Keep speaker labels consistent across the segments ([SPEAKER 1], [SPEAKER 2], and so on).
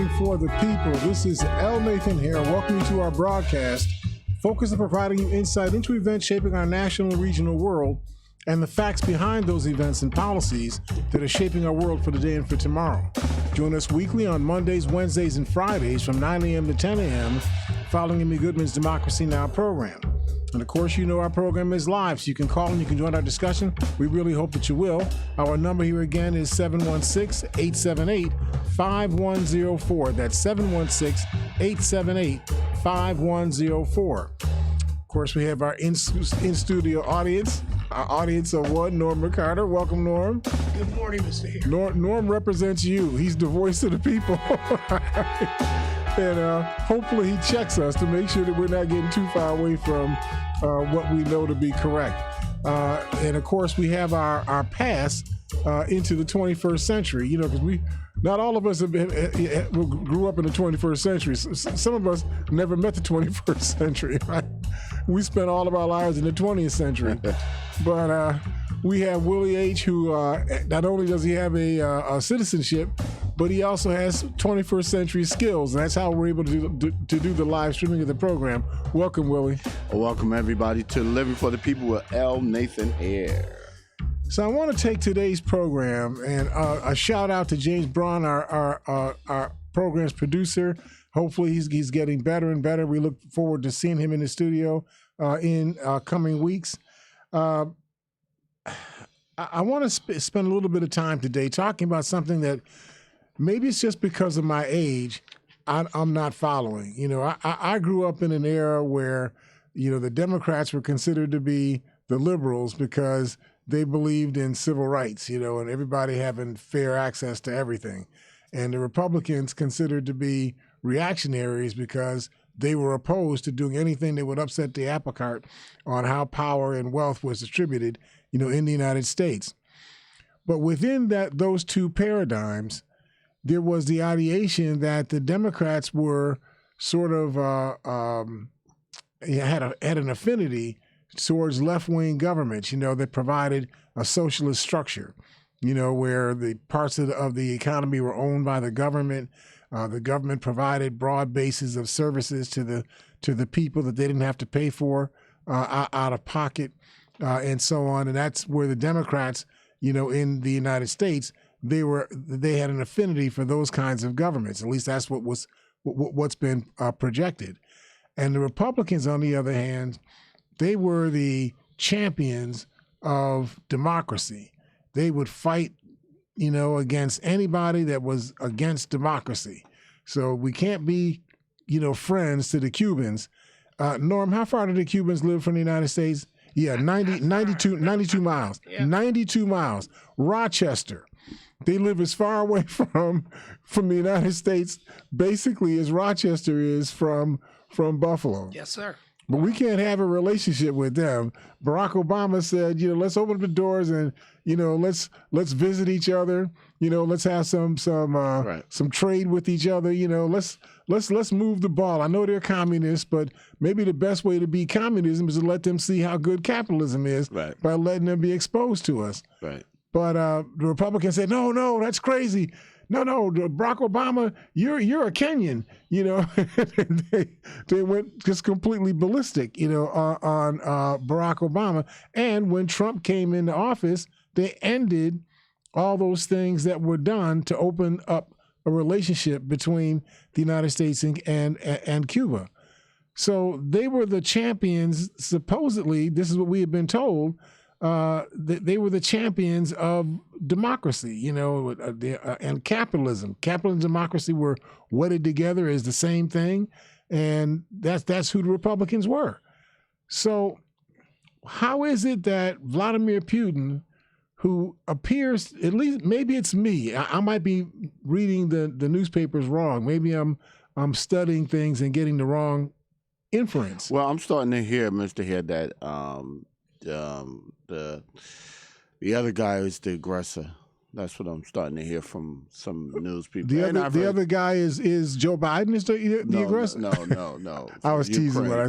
[SPEAKER 1] Living for the People. This is L. Nathan Hare. Welcome you to our broadcast, focused on providing you insight into events shaping our national and regional world and the facts behind those events and policies that are shaping our world for today and for tomorrow. Join us weekly on Mondays, Wednesdays, and Fridays from 9 a.m. to 10 a.m. following Amy Goodman's Democracy Now! Program. And of course, you know our program is live, so you can call and you can join our discussion. We really hope that you will. Our number here again is 716-878-5104. That's 716-878-5104. Of course, we have our in-studio audience. Our audience of one, Norm McCarter. Welcome, Norm.
[SPEAKER 2] Good morning, Mr. Hare.
[SPEAKER 1] Norm represents you. He's the voice of the people. And hopefully he checks us to make sure that we're not getting too far away from what we know to be correct. And of course, we have our pass into the 21st century, you know, because not all of us grew up in the 21st century. Some of us never met the 21st century, right? We spent all of our lives in the 20th century. But we have Willie H., who not only does he have a citizenship, but he also has 21st century skills. And that's how we're able to do the live streaming of the program. Welcome, Willie.
[SPEAKER 3] Welcome, everybody, to Living for the People with L. Nathan Hare.
[SPEAKER 1] So I want to take today's program and a shout out to James Braun, our program's producer. Hopefully he's getting better and better. We look forward to seeing him in the studio in coming weeks. I want to spend a little bit of time today talking about something that maybe it's just because of my age I'm not following. You know, I grew up in an era where, you know, the Democrats were considered to be the liberals because they believed in civil rights, you know, and everybody having fair access to everything. And the Republicans considered to be reactionaries because they were opposed to doing anything that would upset the apple cart on how power and wealth was distributed, you know, in the United States. But within those two paradigms, there was the ideation that the Democrats were sort of had an affinity towards left-wing governments, you know, that provided a socialist structure, you know, where the parts of the economy were owned by the government. The government provided broad bases of services to the people that they didn't have to pay for out of pocket, and so on. And that's where the Democrats, you know, in the United States, they had an affinity for those kinds of governments. At least that's what's been projected. And the Republicans, on the other hand, they were the champions of democracy. They would fight, you know, against anybody that was against democracy. So we can't be, you know, friends to the Cubans. Norm, how far do the Cubans live from the United States? Yeah, 92 miles. Yeah. 92 miles. Rochester. They live as far away from the United States, basically, as Rochester is from Buffalo.
[SPEAKER 2] Yes, sir.
[SPEAKER 1] But we can't have a relationship with them. Barack Obama said, you know, let's open up the doors and, you know, let's visit each other. You know, let's have some trade with each other. You know, let's move the ball. I know they're communists, but maybe the best way to beat communism is to let them see how good capitalism is by letting them be exposed to us.
[SPEAKER 3] Right.
[SPEAKER 1] But the Republicans said, no, that's crazy. No, Barack Obama, you're a Kenyan, you know. they went just completely ballistic, you know, on Barack Obama. And when Trump came into office, they ended all those things that were done to open up a relationship between the United States and Cuba. So they were the champions, supposedly, this is what we have been told, they were the champions of democracy, you know, and capitalism. Capitalism and democracy were wedded together as the same thing, and that's who the Republicans were. So how is it that Vladimir Putin, who appears, at least maybe it's me, I might be reading the newspapers wrong. Maybe I'm studying things and getting the wrong inference.
[SPEAKER 3] Well, I'm starting to hear, Mr. Head, that the other guy is the aggressor. That's what I'm starting to hear from some news people.
[SPEAKER 1] The other guy is Joe Biden is the aggressor?
[SPEAKER 3] No.
[SPEAKER 1] I was teasing when I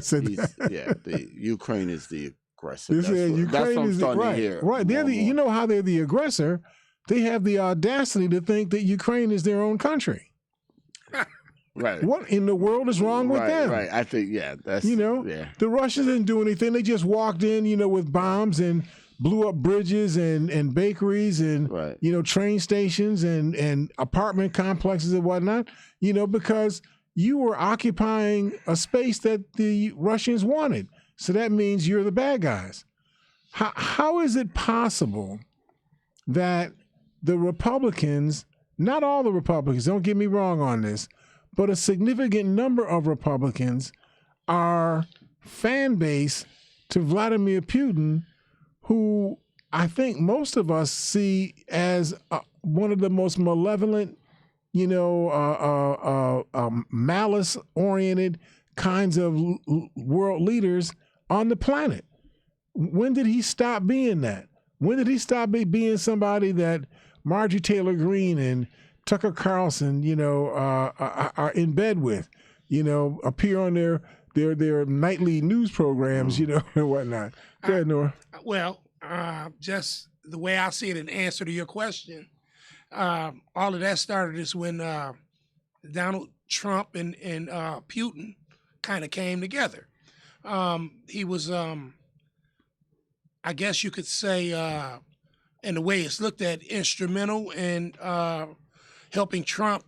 [SPEAKER 1] said that.
[SPEAKER 3] Yeah, the Ukraine is the aggressor.
[SPEAKER 1] Ukraine
[SPEAKER 3] that's what I'm starting to hear.
[SPEAKER 1] Right. You know how they're the aggressor they have the audacity to think that Ukraine is their own country.
[SPEAKER 3] Right.
[SPEAKER 1] What in the world is wrong with them?
[SPEAKER 3] Right. I think, that's,
[SPEAKER 1] the Russians didn't do anything. They just walked in, with bombs and blew up bridges and bakeries and, train stations and apartment complexes and whatnot, because you were occupying a space that the Russians wanted. So that means you're the bad guys. How is it possible that the Republicans, not all the Republicans, don't get me wrong on this, but a significant number of Republicans are fan base to Vladimir Putin, who I think most of us see as one of the most malevolent, malice-oriented kinds of world leaders on the planet. When did he stop being that? When did he stop being somebody that Marjorie Taylor Greene and Tucker Carlson, are in bed with, appear on their nightly news programs, and whatnot. Go ahead, Nora.
[SPEAKER 2] Well, just the way I see it in answer to your question, all of that started is when Donald Trump and Putin kind of came together. He was, I guess you could say, in the way it's looked at, instrumental in helping Trump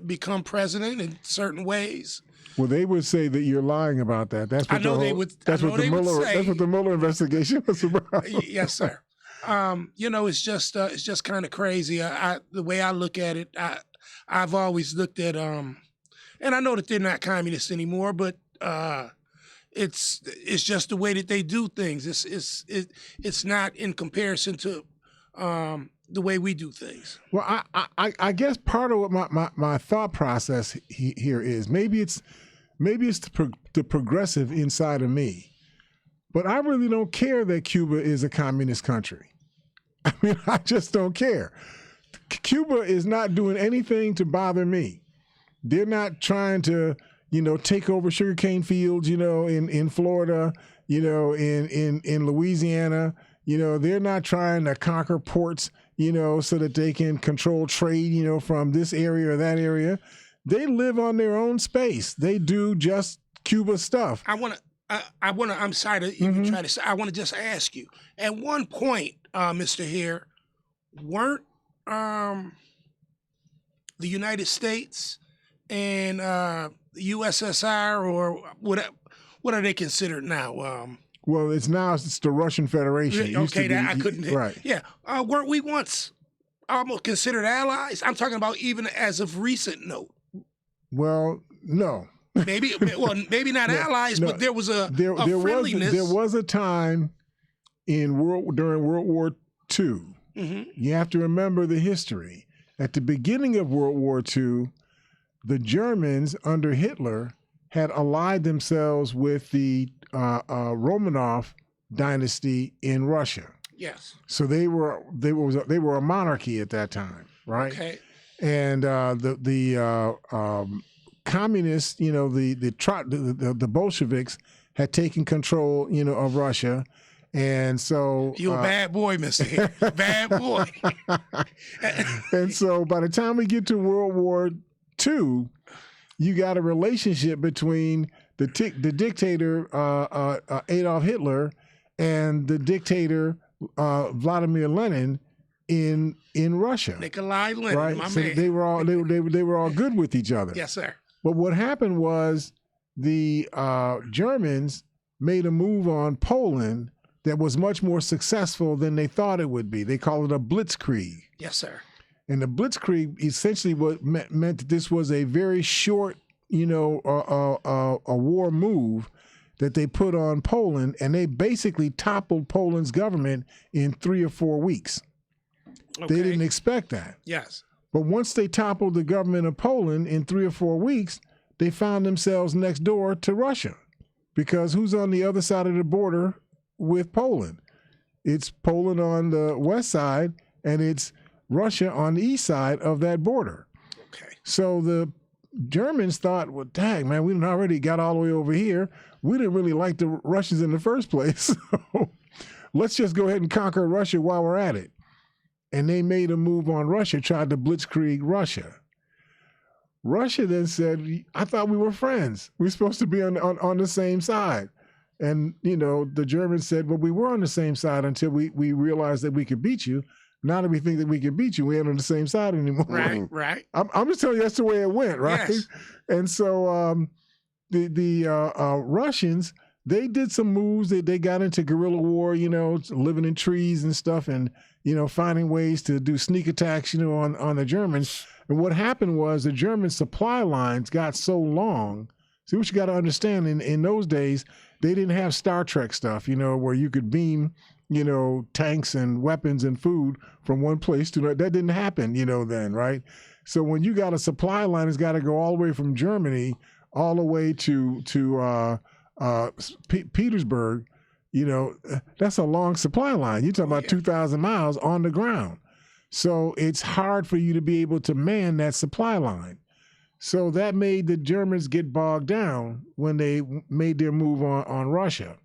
[SPEAKER 2] become president in certain ways.
[SPEAKER 1] Well, they would say that you're lying about that. That's what That's what the Mueller investigation was about.
[SPEAKER 2] Yes, sir. It's just kind of crazy. The way I look at it, I've always looked at and I know that they're not communists anymore, but it's just the way that they do things. It's not in comparison to the way we do things.
[SPEAKER 1] Well, I guess part of what my thought process here is maybe it's the progressive inside of me, but I really don't care that Cuba is a communist country. I mean, I just don't care. Cuba is not doing anything to bother me. They're not trying to, take over sugarcane fields, in Florida, in Louisiana. They're not trying to conquer ports, so that they can control trade, from this area or that area. They live on their own space. They do just Cuba stuff. I'm sorry to even try to say, I want to just ask you, at one point, Mr. Hare, weren't the United States and the USSR, or what are they considered now? Well, it's the Russian Federation.
[SPEAKER 2] Okay, I couldn't.
[SPEAKER 1] Right.
[SPEAKER 2] Yeah. Weren't we once almost considered allies? I'm talking about even as of recent note.
[SPEAKER 1] Well, no.
[SPEAKER 2] Maybe not allies, but there was a friendliness.
[SPEAKER 1] There was a time during World War II. Mm-hmm. You have to remember the history. At the beginning of World War II, the Germans under Hitler had allied themselves with the Romanov dynasty in Russia.
[SPEAKER 2] Yes.
[SPEAKER 1] So they were a monarchy at that time, right?
[SPEAKER 2] Okay.
[SPEAKER 1] And the communists, the Bolsheviks had taken control, of Russia, and so
[SPEAKER 2] you're a bad boy, Mr. Hare. Bad boy.
[SPEAKER 1] And so by the time we get to World War II, you got a relationship between the dictator Adolf Hitler and the dictator Vladimir Lenin in Russia.
[SPEAKER 2] Nikolai Lenin,
[SPEAKER 1] right?
[SPEAKER 2] my
[SPEAKER 1] so
[SPEAKER 2] man.
[SPEAKER 1] they were all good with each other.
[SPEAKER 2] Yes, sir.
[SPEAKER 1] But what happened was the Germans made a move on Poland that was much more successful than they thought it would be. They call it a blitzkrieg.
[SPEAKER 2] Yes, sir.
[SPEAKER 1] And the blitzkrieg essentially meant that this was a very short, a war move that they put on Poland, and they basically toppled Poland's government in 3 or 4 weeks.
[SPEAKER 2] Okay.
[SPEAKER 1] They didn't expect that.
[SPEAKER 2] Yes.
[SPEAKER 1] But once they toppled the government of Poland in 3 or 4 weeks, they found themselves next door to Russia, because who's on the other side of the border with Poland? It's Poland on the west side, and it's Russia on the east side of that border.
[SPEAKER 2] Okay.
[SPEAKER 1] So the Germans thought, well, dang, man, we already got all the way over here. We didn't really like the Russians in the first place. So let's just go ahead and conquer Russia while we're at it. and they made a move on Russia, tried to blitzkrieg Russia. Russia then said, I thought we were friends. We're supposed to be on the same side. And, the Germans said, well, we were on the same side until we realized that we could beat you. Now that we think that we can beat you, we ain't on the same side anymore.
[SPEAKER 2] Right.
[SPEAKER 1] I'm just telling you that's the way it went, right?
[SPEAKER 2] Yes.
[SPEAKER 1] And so the Russians, they did some moves. They got into guerrilla war, living in trees and stuff, and finding ways to do sneak attacks, on the Germans. And what happened was the German supply lines got so long. See, what you got to understand, in those days, they didn't have Star Trek stuff, where you could beam, tanks and weapons and food from one place to another. That didn't happen, then, right? So when you got a supply line, it's got to go all the way from Germany all the way to Petersburg. That's a long supply line. You're talking about 2,000 miles on the ground. So it's hard for you to be able to man that supply line. So that made the Germans get bogged down when they made their move on Russia.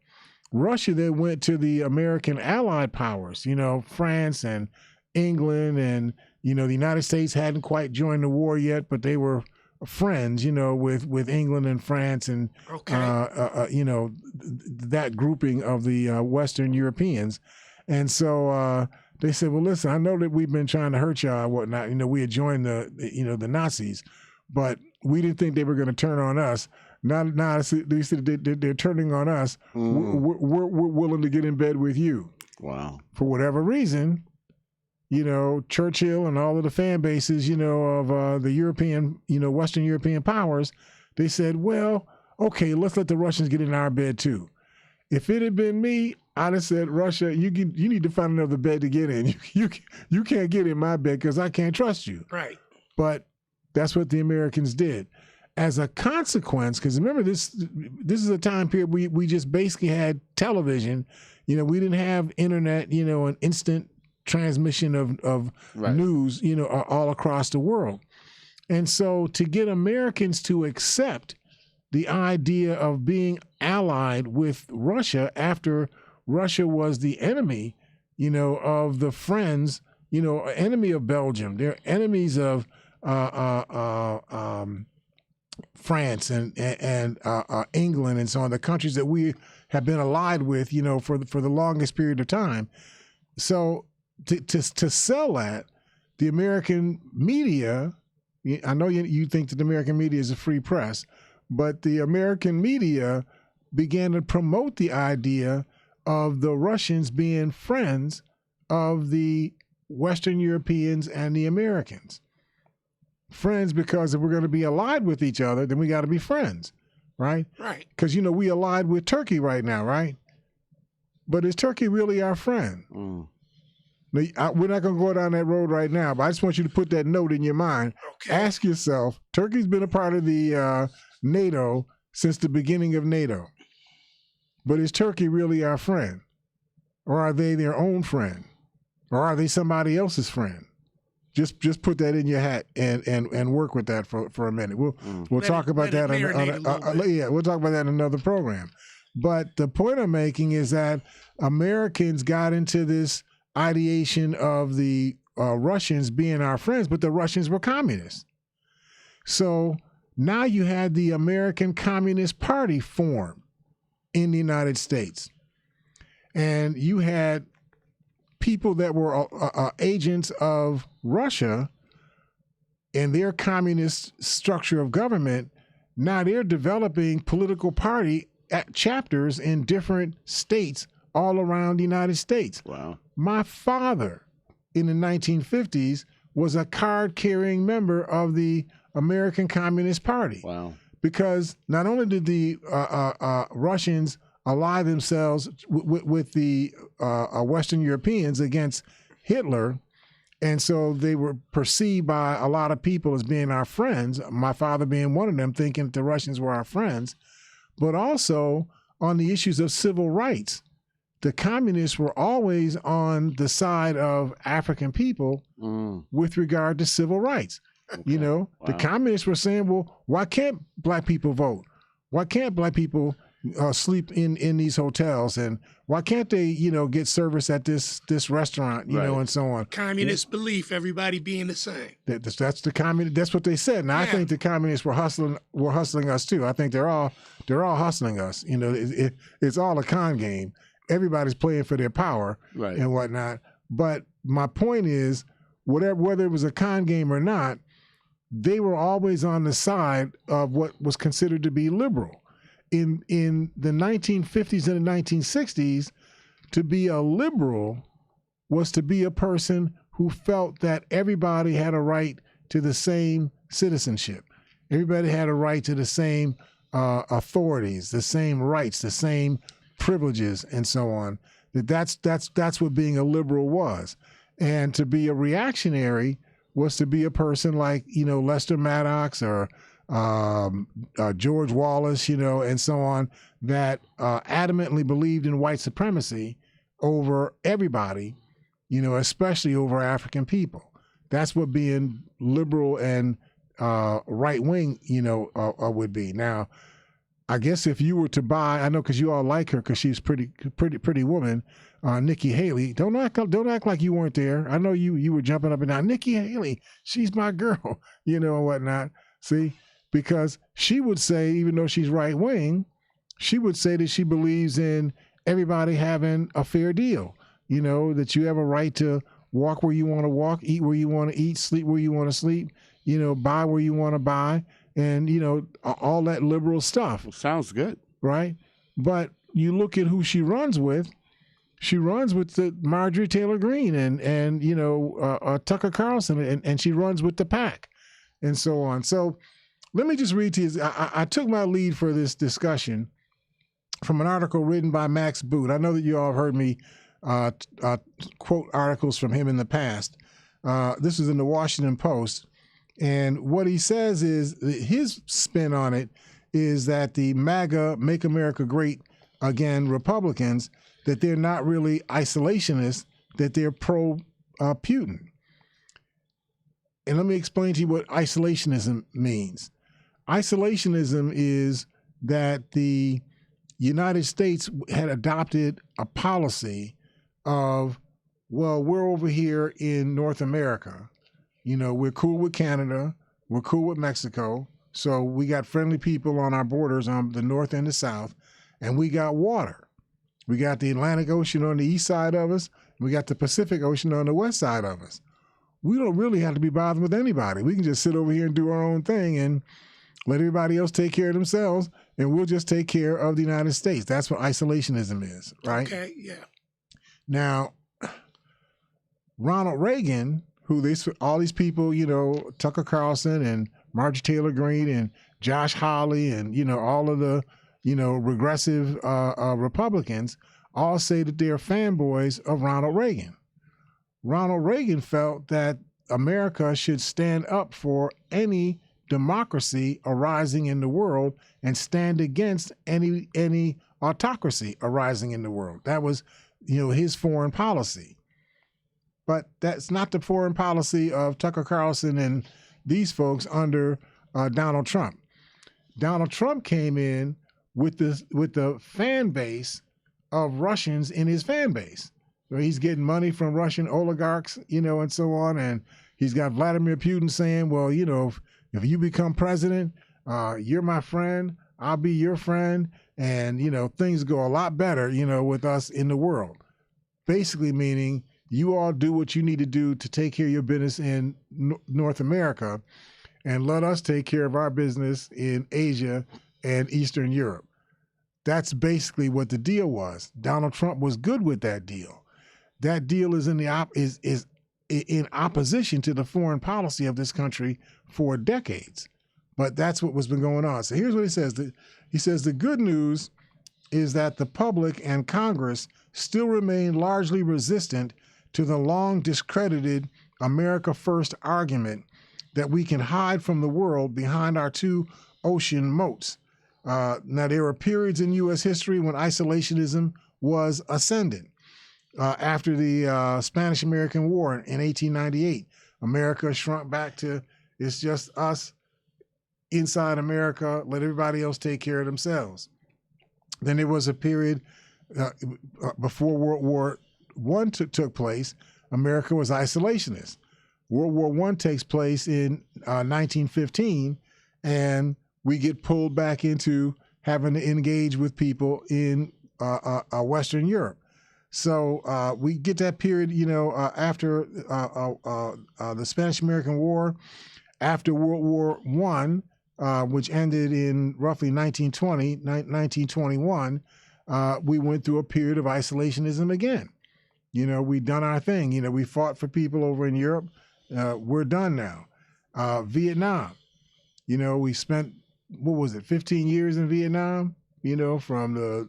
[SPEAKER 1] Russia then went to the American allied powers, France and England, and, the United States hadn't quite joined the war yet, but they were friends, with England and France and, that grouping of the Western Europeans. And so they said, well, listen, I know that we've been trying to hurt y'all and whatnot. We had joined the Nazis, but we didn't think they were going to turn on us. Now they said they're turning on us. We're willing to get in bed with you.
[SPEAKER 3] Wow. For
[SPEAKER 1] whatever reason, Churchill and all of the fan bases, of the European, Western European powers, they said, well, okay, let's let the Russians get in our bed too. If it had been me, I'd have said, Russia, you need to find another bed to get in. You can't get in my bed because I can't trust you.
[SPEAKER 2] Right.
[SPEAKER 1] But that's what the Americans did. As a consequence, because remember, this is a time period we just basically had television. We didn't have internet, an instant transmission of news, all across the world. And so to get Americans to accept the idea of being allied with Russia after Russia was the enemy, of the friends, enemy of Belgium. They're enemies of France and England and so on, the countries that we have been allied with, for the longest period of time. So to sell that, the American media, I know you think that the American media is a free press, but the American media began to promote the idea of the Russians being friends of the Western Europeans and the Americans. Friends because if we're going to be allied with each other, then we got to be friends, right?
[SPEAKER 2] Right.
[SPEAKER 1] Because, we allied with Turkey right now, right? But is Turkey really our friend? Now, we're not going to go down that road right now, but I just want you to put that note in your mind.
[SPEAKER 2] Okay.
[SPEAKER 1] Ask yourself, Turkey's been a part of the NATO since the beginning of NATO. But is Turkey really our friend? Or are they their own friend? Or are they somebody else's friend? Just put that in your hat and work with that for a minute. We'll talk about that we'll talk about that in another program. But the point I'm making is that Americans got into this ideation of the Russians being our friends, but the Russians were communists. So now you had the American Communist Party form in the United States. And you had people that were agents of Russia and their communist structure of government. Now they're developing political party chapters in different states all around the United States.
[SPEAKER 3] Wow.
[SPEAKER 1] My father in the 1950s was a card-carrying member of the American Communist Party.
[SPEAKER 3] Wow.
[SPEAKER 1] Because not only did the Russians ally themselves with the Western Europeans against Hitler, and so they were perceived by a lot of people as being our friends, my father being one of them, thinking that the Russians were our friends, but also on the issues of civil rights. The communists were always on the side of African people with regard to civil rights. Okay. The communists were saying, well, why can't black people vote? Why can't black people, sleep in these hotels, and why can't they, get service at this restaurant,
[SPEAKER 3] Right.
[SPEAKER 1] and so on.
[SPEAKER 2] Communist belief, everybody being the same.
[SPEAKER 1] That's the communist. That's what they said. Now I
[SPEAKER 2] Yeah.
[SPEAKER 1] think the communists were hustling us too. I think they're all hustling us. It's all a con game. Everybody's playing for their power
[SPEAKER 3] Right.
[SPEAKER 1] and whatnot. But my point is, whether it was a con game or not, they were always on the side of what was considered to be liberal. In the 1950s and the 1960s, to be a liberal was to be a person who felt that everybody had a right to the same citizenship. Everybody had a right to the same authorities, the same rights, the same privileges, and so on. That's what being a liberal was. And to be a reactionary was to be a person like, Lester Maddox or George Wallace, and so on, that adamantly believed in white supremacy over everybody, especially over African people. That's what being liberal and right wing, would be. Now, I guess if you were to buy, I know because you all like her because she's pretty woman, Nikki Haley. Don't act like you weren't there. I know you were jumping up and down. Nikki Haley, she's my girl, and whatnot. See, because she would say, even though she's right wing, she would say that she believes in everybody having a fair deal. That you have a right to walk where you want to walk, eat where you want to eat, sleep where you want to sleep, buy where you want to buy, and, all that liberal stuff.
[SPEAKER 3] Well, sounds good.
[SPEAKER 1] Right? But you look at who she runs with. She runs with the Marjorie Taylor Greene and Tucker Carlson, and she runs with the PAC and so on. So let me just read to you. I took my lead for this discussion from an article written by Max Boot. I know that you all have heard me quote articles from him in the past. This is in the Washington Post. And what he says is his spin on it is that the MAGA, Make America Great Again Republicans, that they're not really isolationists, that they're pro-Putin. And let me explain to you what isolationism means. Isolationism is that the United States had adopted a policy of, well, we're over here in North America. We're cool with Canada. We're cool with Mexico. So we got friendly people on our borders on the north and the south. And we got water. We got the Atlantic Ocean on the east side of us. We got the Pacific Ocean on the west side of us. We don't really have to be bothered with anybody. We can just sit over here and do our own thing and let everybody else take care of themselves. And we'll just take care of the United States. That's what isolationism is, right?
[SPEAKER 2] Okay, yeah.
[SPEAKER 1] Now, Ronald Reagan, all these people, Tucker Carlson and Marjorie Taylor Greene and Josh Hawley and, all of the, regressive Republicans all say that they're fanboys of Ronald Reagan. Ronald Reagan felt that America should stand up for any democracy arising in the world and stand against any autocracy arising in the world. That was, his foreign policy. But that's not the foreign policy of Tucker Carlson and these folks under Donald Trump. Donald Trump came in with the fan base of Russians in his fan base. So he's getting money from Russian oligarchs, and so on. And he's got Vladimir Putin saying, well, if you become president, you're my friend, I'll be your friend. And, things go a lot better, with us in the world. Basically meaning you all do what you need to do to take care of your business in North America and let us take care of our business in Asia and Eastern Europe. That's basically what the deal was. Donald Trump was good with that deal. That deal is in opposition to the foreign policy of this country for decades. But that's what was been going on. So here's what he says. He says the good news is that the public and Congress still remain largely resistant to the long discredited America First argument that we can hide from the world behind our two ocean moats. Now, there were periods in U.S. history when isolationism was ascendant. After the Spanish-American War in 1898, America shrunk back to it's just us inside America, let everybody else take care of themselves. Then there was a period before World War One took place. America was isolationist. World War One takes place in 1915, and we get pulled back into having to engage with people in Western Europe. So we get that period, after the Spanish-American War, after World War One, which ended in roughly 1920, 1921, we went through a period of isolationism again. We done our thing. We fought for people over in Europe. We're done now. Vietnam, we spent, 15 years in Vietnam, from the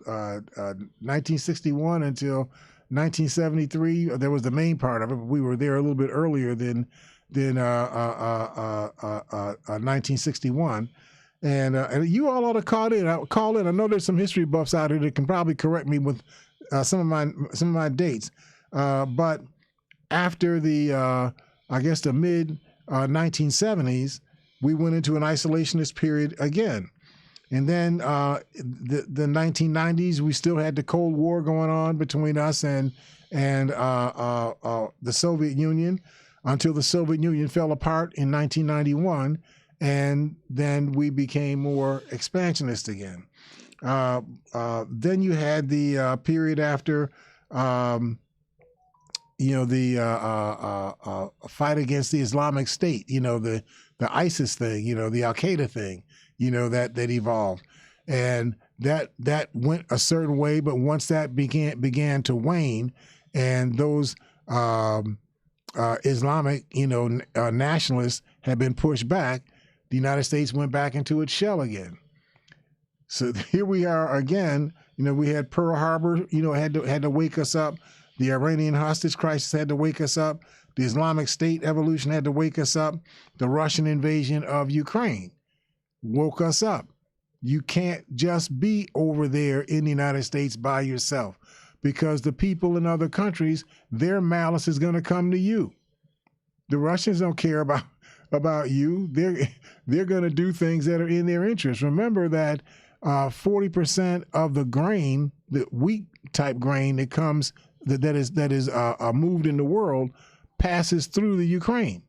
[SPEAKER 1] 1961 until 1973. That was the main part of it. But we were there a little bit earlier than 1961. And you all ought to call in. I know there's some history buffs out here that can probably correct me with some of my dates. But after the the mid 1970s, we went into an isolationist period again. And then the 1990s, we still had the Cold War going on between us and the Soviet Union, until the Soviet Union fell apart in 1991, and then we became more expansionist again. Then you had the period after, the fight against the Islamic State, the ISIS thing, the Al Qaeda thing, that evolved, and that went a certain way. But once that began to wane, and those Islamic, nationalists had been pushed back, the United States went back into its shell again. So here we are again. We had Pearl Harbor, had to wake us up. The Iranian hostage crisis had to wake us up. The Islamic State evolution had to wake us up. The Russian invasion of Ukraine woke us up. You can't just be over there in the United States by yourself, because the people in other countries, their malice is going to come to you. The Russians don't care about you. They're going to do things that are in their interest. Remember that 40% of the grain, the wheat type grain that comes that is moved in the world, passes through the Ukraine.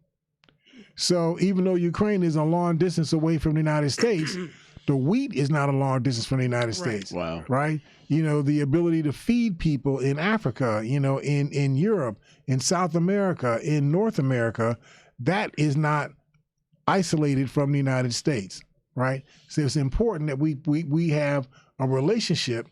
[SPEAKER 1] So even though Ukraine is a long distance away from the United States, the wheat is not a long distance from the United States.
[SPEAKER 3] Wow.
[SPEAKER 1] Right? The ability to feed people in Africa, in Europe, in South America, in North America, that is not isolated from the United States, right? So it's important that we have a relationship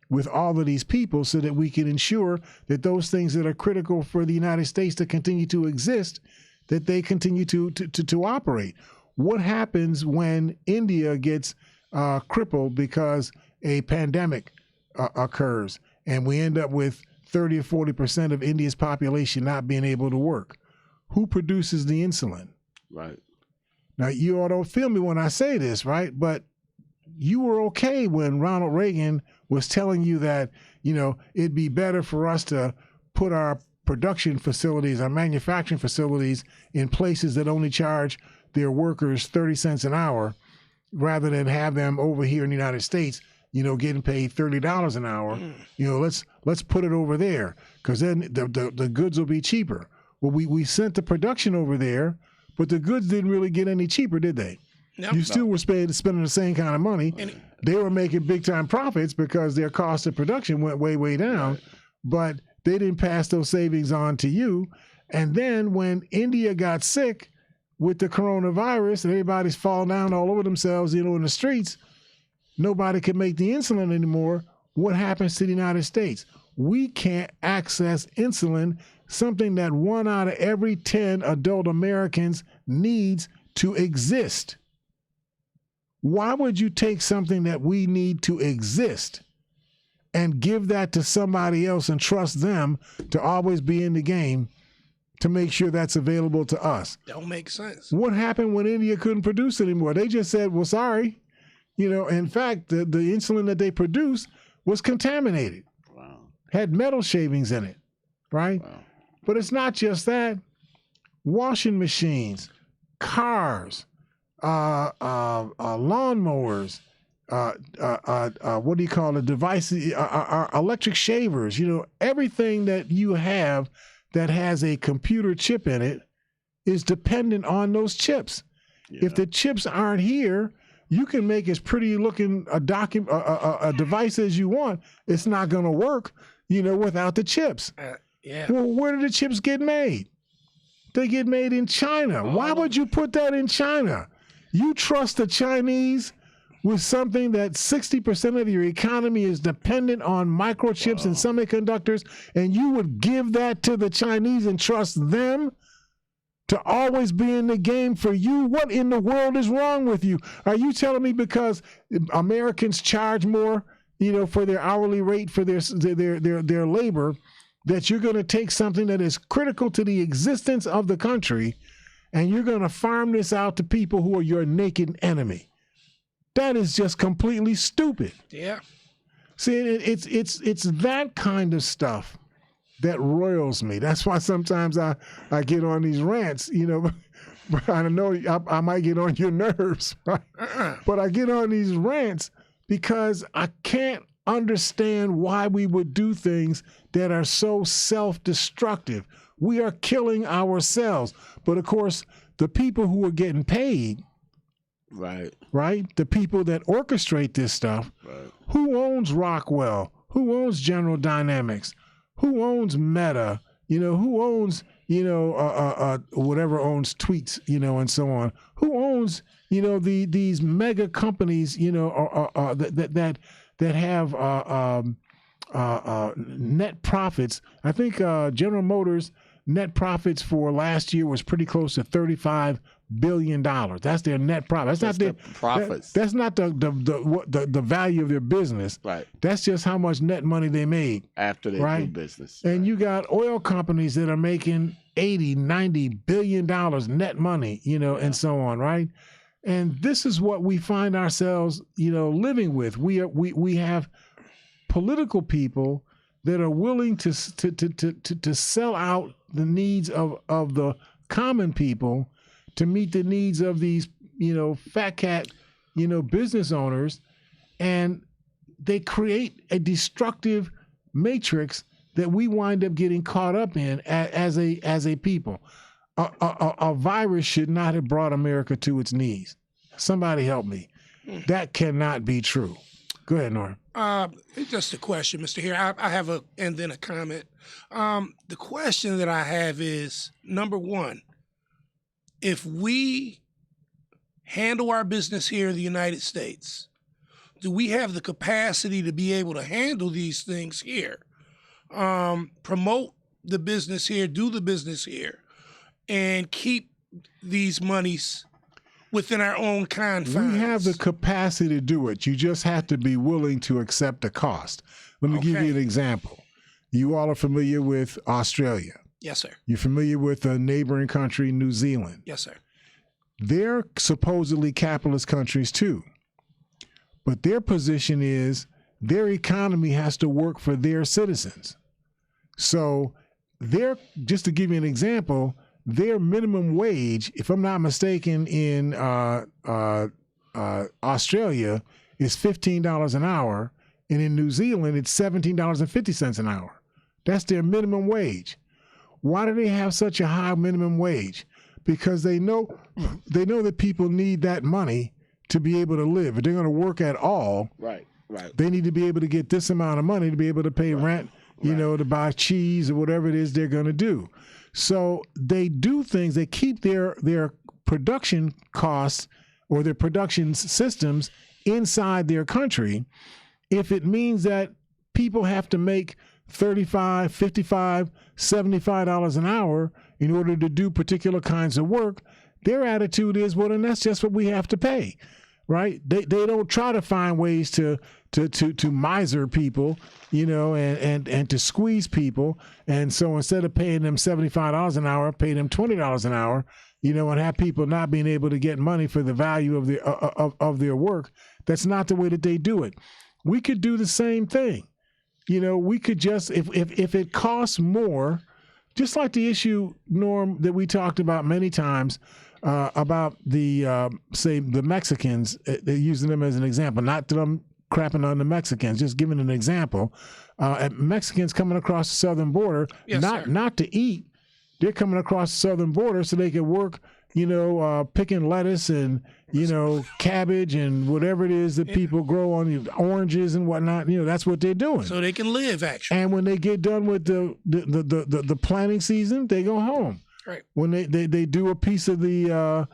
[SPEAKER 1] with all of these people so that we can ensure that those things that are critical for the United States to continue to exist, that they continue to operate. What happens when India gets crippled because a pandemic occurs and we end up with 30 or 40% of India's population not being able to work? Who produces the insulin?
[SPEAKER 3] Right.
[SPEAKER 1] Now, you all don't feel me when I say this, right? But you were okay when Ronald Reagan was telling you that, it'd be better for us to put our production facilities, our manufacturing facilities in places that only charge their workers 30 cents an hour, rather than have them over here in the United States, getting paid $30 an hour. Let's put it over there, because then the goods will be cheaper. Well, we sent the production over there, but the goods didn't really get any cheaper, did they?
[SPEAKER 2] No.
[SPEAKER 1] You still were spending the same kind of money. They were making big time profits because their cost of production went way, way down,
[SPEAKER 3] Right.
[SPEAKER 1] but they didn't pass those savings on to you. And then when India got sick with the coronavirus and everybody's falling down all over themselves, in the streets, nobody can make the insulin anymore. What happens to the United States? We can't access insulin, something that 1 out of every 10 adult Americans needs to exist. Why would you take something that we need to exist and give that to somebody else and trust them to always be in the game to make sure that's available to us?
[SPEAKER 2] Don't make sense.
[SPEAKER 1] What happened when India couldn't produce anymore? They just said, well, sorry. In fact, the insulin that they produced was contaminated,
[SPEAKER 3] Wow.
[SPEAKER 1] had metal shavings in it, right?
[SPEAKER 3] Wow.
[SPEAKER 1] But it's not just that. Washing machines, cars, lawnmowers, what do you call it? Devices, electric shavers. Everything that you have that has a computer chip in it is dependent on those chips. Yeah. If the chips aren't here, you can make as pretty looking a device as you want. It's not going to work, without the chips.
[SPEAKER 2] Yeah.
[SPEAKER 1] Well, where do the chips get made? They get made in China. Why would you put that in China? You trust the Chinese with something that 60% of your economy is dependent on microchips and semiconductors, and you would give that to the Chinese and trust them to always be in the game for you? What in the world is wrong with you? Are you telling me because Americans charge more, for their hourly rate for their labor, that you're going to take something that is critical to the existence of the country and you're going to farm this out to people who are your naked enemy? That is just completely stupid.
[SPEAKER 2] Yeah. See,
[SPEAKER 1] it's that kind of stuff that roils me. That's why sometimes I get on these rants, I know I might get on your nerves, right? But I get on these rants because I can't understand why we would do things that are so self-destructive. We are killing ourselves. But of course, the people who are getting paid, right? The people that orchestrate this stuff, right. Who owns Rockwell? Who owns General Dynamics? Who owns Meta? Who owns, whatever owns tweets, and so on? Who owns, these mega companies, that have net profits? I think General Motors net profits for last year was pretty close to $35 billion. That's their net profit. That's not their profits. That's not the value of their business.
[SPEAKER 3] Right.
[SPEAKER 1] That's just how much net money they made
[SPEAKER 3] after they do business.
[SPEAKER 1] And you got oil companies that are making $80-90 billion net money, and so on, right? And this is what we find ourselves, living with. We have political people that are willing to sell out the needs of the common people to meet the needs of these, fat cat, business owners, and they create a destructive matrix that we wind up getting caught up in as a people. A virus should not have brought America to its knees. Somebody help me. That cannot be true. Go ahead, Norm.
[SPEAKER 2] It's just a question, Mr. Hare. I have and then a comment. The question that I have is, number one, if we handle our business here in the United States, do we have the capacity to be able to handle these things here? Promote the business here, do the business here, and keep these monies within our own confines?
[SPEAKER 1] We have the capacity to do it. You just have to be willing to accept the cost. Let me give you an example. You all are familiar with Australia.
[SPEAKER 2] Yes, sir.
[SPEAKER 1] You're familiar with a neighboring country, New Zealand.
[SPEAKER 2] Yes, sir.
[SPEAKER 1] They're supposedly capitalist countries too. But their position is their economy has to work for their citizens. So just to give you an example, their minimum wage, if I'm not mistaken, in Australia is $15 an hour, and in New Zealand it's $17.50 an hour. That's their minimum wage. Why do they have such a high minimum wage? Because they know that people need that money to be able to live. If they're going to work at all,
[SPEAKER 3] right,
[SPEAKER 1] they need to be able to get this amount of money to be able to pay rent, to buy cheese or whatever it is they're going to do. So they do things. They keep their production costs or their production systems inside their country. If it means that people have to make $35, $55, $75 an hour in order to do particular kinds of work, their attitude is, well, then that's just what we have to pay, right? They don't try to find ways to miser people, and to squeeze people. And so instead of paying them $75 an hour, pay them $20 an hour, and have people not being able to get money for the value of their work. That's not the way that they do it. We could do the same thing. We could just, if it costs more, just like the issue, Norm, that we talked about many times about the say the Mexicans. They're using them as an example, not that I'm crapping on the Mexicans, just giving an example. Mexicans coming across the southern border,
[SPEAKER 2] Yes, sir.
[SPEAKER 1] not to eat. They're coming across the southern border so they can work, picking lettuce and, cabbage and whatever it is that people grow on, oranges and whatnot. That's what they're doing.
[SPEAKER 2] So they can live, actually.
[SPEAKER 1] And when they get done with the planting season, they go home.
[SPEAKER 2] Right.
[SPEAKER 1] When they do a piece of the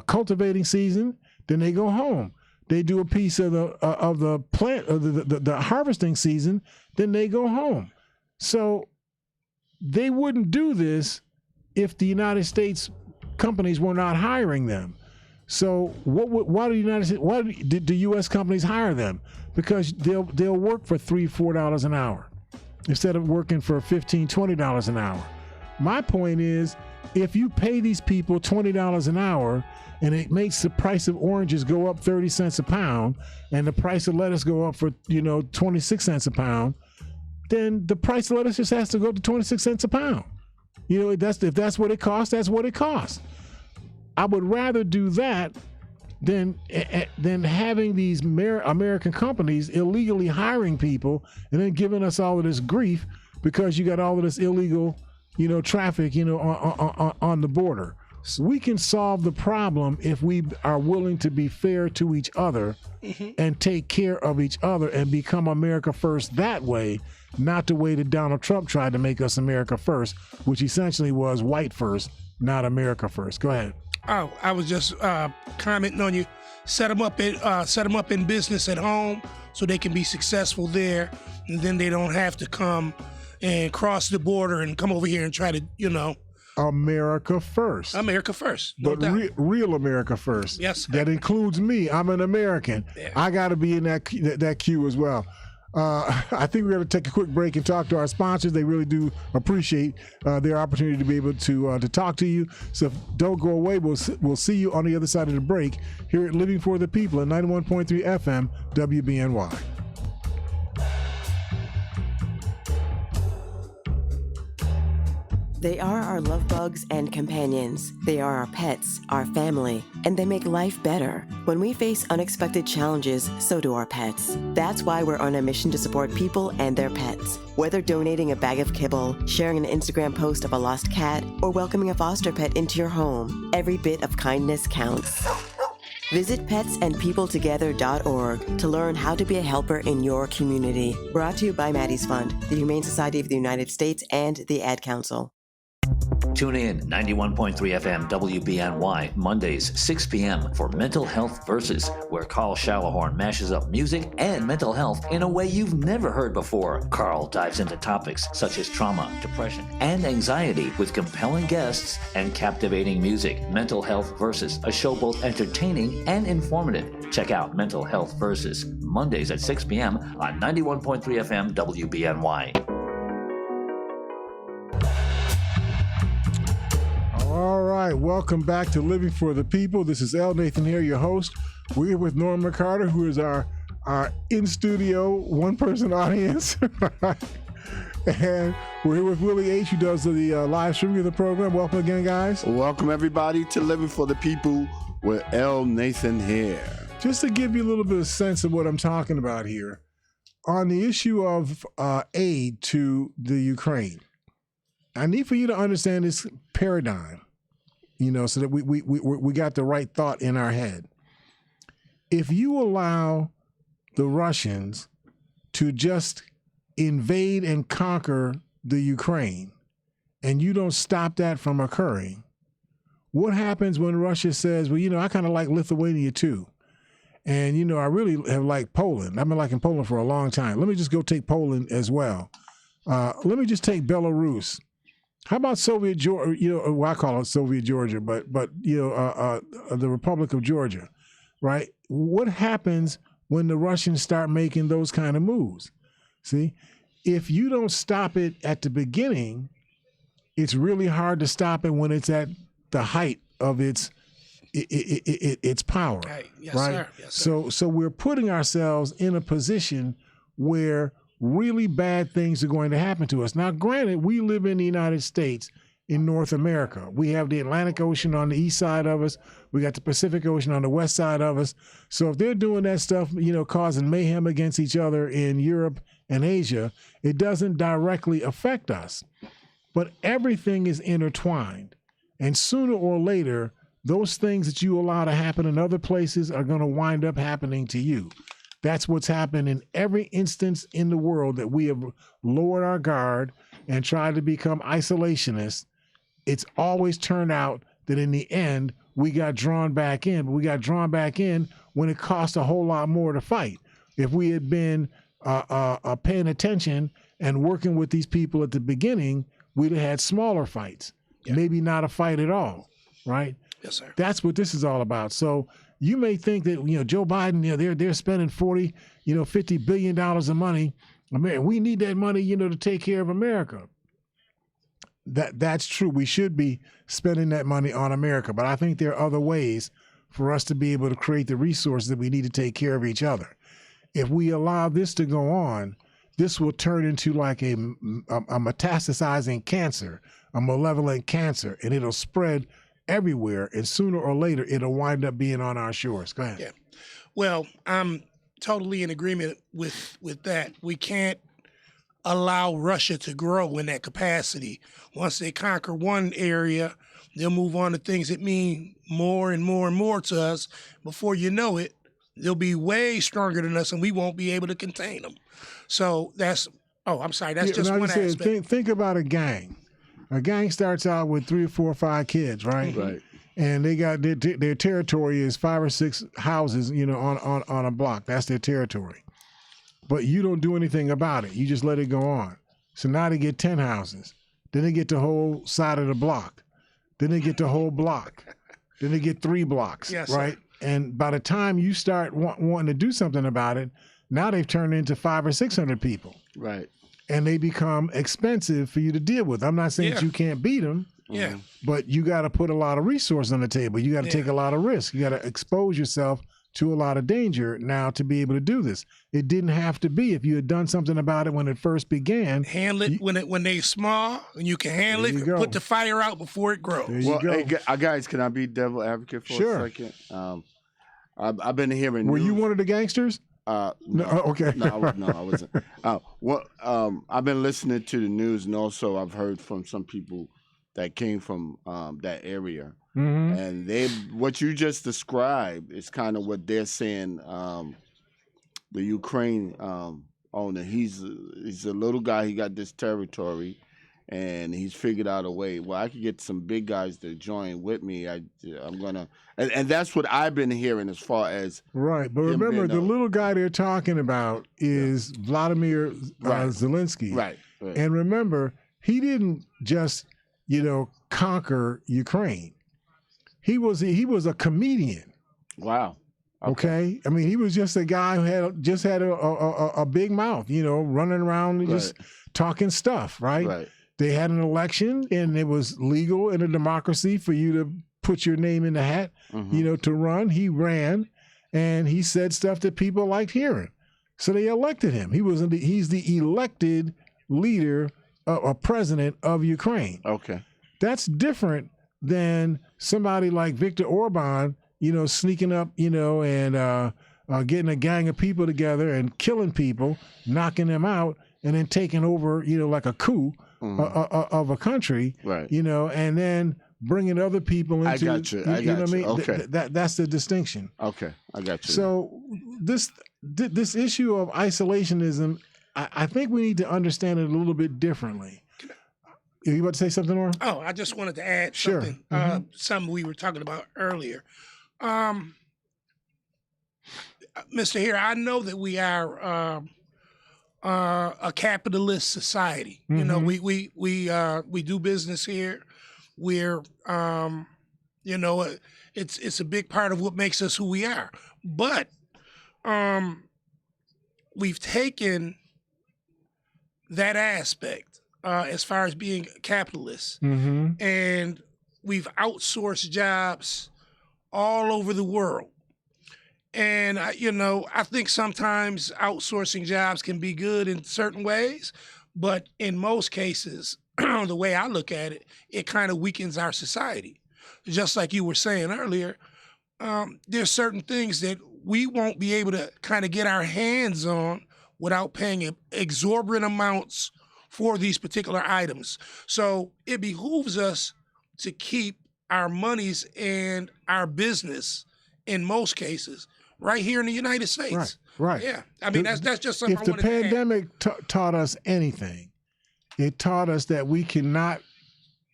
[SPEAKER 1] cultivating season, then they go home. They do a piece of the plant the harvesting season, then they go home. So they wouldn't do this if the United States companies were not hiring them. So why did the U.S. companies hire them? Because they'll work for $3-4 an hour instead of working for $15-20 an hour. My point is, if you pay these people $20 an hour and it makes the price of oranges go up 30 cents a pound and the price of lettuce go up for 26 cents a pound, then the price of lettuce just has to go to 26 cents a pound. If that's what it costs, that's what it costs. I would rather do that than having these American companies illegally hiring people and then giving us all of this grief because you got all of this illegal, traffic, on the border. We can solve the problem if we are willing to be fair to each other and take care of each other and become America first that way, not the way that Donald Trump tried to make us America first, which essentially was white first, not America first. Go ahead.
[SPEAKER 2] Oh, I was just commenting on you. Set them up in business at home so they can be successful there, and then they don't have to come and cross the border and come over here and try to,
[SPEAKER 1] America first.
[SPEAKER 2] America first. No
[SPEAKER 1] But
[SPEAKER 2] doubt.
[SPEAKER 1] real America first.
[SPEAKER 2] Yes, sir.
[SPEAKER 1] That includes me. I'm an American.
[SPEAKER 2] Yeah.
[SPEAKER 1] I got to be in that queue as well. I think we're going to take a quick break and talk to our sponsors. They really do appreciate their opportunity to be able to talk to you. So don't go away. We'll see you on the other side of the break here at Living for the People at 91.3 FM WBNY.
[SPEAKER 4] They are our love bugs and companions. They are our pets, our family, and they make life better. When we face unexpected challenges, so do our pets. That's why we're on a mission to support people and their pets. Whether donating a bag of kibble, sharing an Instagram post of a lost cat, or welcoming a foster pet into your home, every bit of kindness counts. Visit petsandpeopletogether.org to learn how to be a helper in your community. Brought to you by Maddie's Fund, the Humane Society of the United States, and the Ad Council.
[SPEAKER 5] Tune in 91.3 FM WBNY Mondays 6 p.m. for Mental Health Versus, where Carl Shalahorn mashes up music and mental health in a way you've never heard before. Carl dives into topics such as trauma, depression, and anxiety with compelling guests and captivating music. Mental Health Versus, a show both entertaining and informative. Check out Mental Health Versus Mondays at 6 p.m. on 91.3 FM WBNY.
[SPEAKER 1] All right, welcome back to Living for the People. This is L. Nathan Hare, your host. We're here with Norm McCarter, who is our in-studio one-person audience. And we're here with Willie H., who does the live streaming of the program. Welcome again, guys.
[SPEAKER 3] Welcome, everybody, to Living for the People with L. Nathan Hare.
[SPEAKER 1] Just to give you a little bit of sense of what I'm talking about here, on the issue of aid to the Ukraine, I need for you to understand this paradigm, so that we got the right thought in our head. If you allow the Russians to just invade and conquer the Ukraine, and you don't stop that from occurring, what happens when Russia says, well, I kind of like Lithuania too. And, I really have liked Poland. I've been liking Poland for a long time. Let me just go take Poland as well. Let me just take Belarus. How about Soviet Georgia? I call it Soviet Georgia, but the Republic of Georgia, right? What happens when the Russians start making those kind of moves? See, if you don't stop it at the beginning, it's really hard to stop it when it's at the height of its power,
[SPEAKER 2] Right. Yes,
[SPEAKER 1] right?
[SPEAKER 2] sir. Yes, sir.
[SPEAKER 1] So we're putting ourselves in a position where really bad things are going to happen to us. Now, granted, we live in the United States, in North America. We have the Atlantic Ocean on the east side of us. We got the Pacific Ocean on the west side of us. So if they're doing that stuff, causing mayhem against each other in Europe and Asia, it doesn't directly affect us. But everything is intertwined. And sooner or later, those things that you allow to happen in other places are going to wind up happening to you. That's what's happened in every instance in the world that we have lowered our guard and tried to become isolationists. It's always turned out that in the end, we got drawn back in. But we got drawn back in when it cost a whole lot more to fight. If we had been paying attention and working with these people at the beginning, we'd have had smaller fights, maybe not a fight at all, right?
[SPEAKER 2] Yes, sir.
[SPEAKER 1] That's what this is all about. So you may think that Joe Biden, they're spending $50 billion of money. We need that money, to take care of America. That's true. We should be spending that money on America, but I think there are other ways for us to be able to create the resources that we need to take care of each other. If we allow this to go on, this will turn into like a metastasizing cancer, a malevolent cancer, and it'll spread everywhere, and sooner or later, it'll wind up being on our shores. Go ahead.
[SPEAKER 2] Yeah. Well, I'm totally in agreement with that. We can't allow Russia to grow in that capacity. Once they conquer one area, they'll move on to things that mean more and more and more to us. Before you know it, they'll be way stronger than us, and we won't be able to contain them. So that's just one aspect.
[SPEAKER 1] Think about a gang. A gang starts out with 3 or 4 or 5 kids, right?
[SPEAKER 3] Right.
[SPEAKER 1] And they got their territory is 5 or 6 houses, on a block. That's their territory. But you don't do anything about it. You just let it go on. So now they get 10 houses. Then they get the whole side of the block. Then they get the whole block. Then they get 3 blocks,
[SPEAKER 2] yes,
[SPEAKER 1] right?
[SPEAKER 2] Sir.
[SPEAKER 1] And by the time you start wanting to do something about it, now they've turned into 500 or 600 people.
[SPEAKER 3] Right.
[SPEAKER 1] And they become expensive for you to deal with. I'm not saying that you can't beat them.
[SPEAKER 2] Yeah.
[SPEAKER 1] But you got to put a lot of resources on the table. You got to take a lot of risk. You got to expose yourself to a lot of danger now to be able to do this. It didn't have to be. If you had done something about it when it first began.
[SPEAKER 2] Handle it when they're small and you can handle it. Put the fire out before it grows.
[SPEAKER 3] Well, hey, guys, can I be devil advocate for a second? I've been hearing.
[SPEAKER 1] Were you one of the gangsters?
[SPEAKER 3] No.
[SPEAKER 1] Okay.
[SPEAKER 3] No, I wasn't. I've been listening to the news, and also I've heard from some people that came from that area, and what you just described is kind of what they're saying. The Ukraine owner, he's a little guy. He got this territory, and he's figured out a way. Well, I could get some big guys to join with me. I'm gonna, and that's what I've been hearing as far as
[SPEAKER 1] right. But remember, the little guy they're talking about is Vladimir Zelensky,
[SPEAKER 3] right?
[SPEAKER 1] And remember, he didn't just conquer Ukraine. He was a comedian.
[SPEAKER 3] Wow.
[SPEAKER 1] Okay. I mean, he was just a guy who had a big mouth, running around and just talking stuff, right?
[SPEAKER 3] Right.
[SPEAKER 1] They had an election, and it was legal in a democracy for you to put your name in the hat, to run. He ran, and he said stuff that people liked hearing. So they elected him. He's the elected leader, a president of Ukraine.
[SPEAKER 3] Okay.
[SPEAKER 1] That's different than somebody like Viktor Orban, sneaking up, and getting a gang of people together and killing people, knocking them out, and then taking over, like a coup of a country,
[SPEAKER 3] right?
[SPEAKER 1] And then bringing other people into.
[SPEAKER 3] I got you. I got you. Okay.
[SPEAKER 1] That's the distinction.
[SPEAKER 3] Okay, I got you.
[SPEAKER 1] So this issue of isolationism, I think we need to understand it a little bit differently. Are you about to say something, Laura?
[SPEAKER 2] Oh, I just wanted to add
[SPEAKER 1] Sure.
[SPEAKER 2] something. Something we were talking about earlier. Mr. Hare, I know that we are a capitalist society. We do business here. We're it's a big part of what makes us who we are. But we've taken that aspect as far as being capitalists, and we've outsourced jobs all over the world. And I think sometimes outsourcing jobs can be good in certain ways, but in most cases, the way I look at it, it kind of weakens our society. Just like you were saying earlier, there's certain things that we won't be able to kind of get our hands on without paying exorbitant amounts for these particular items. So it behooves us to keep our monies and our business, in most cases, right here in the United States.
[SPEAKER 1] Right.
[SPEAKER 2] Yeah. I mean, that's just something
[SPEAKER 1] If
[SPEAKER 2] I
[SPEAKER 1] the
[SPEAKER 2] wanted to add.
[SPEAKER 1] pandemic taught us anything, it taught us that we cannot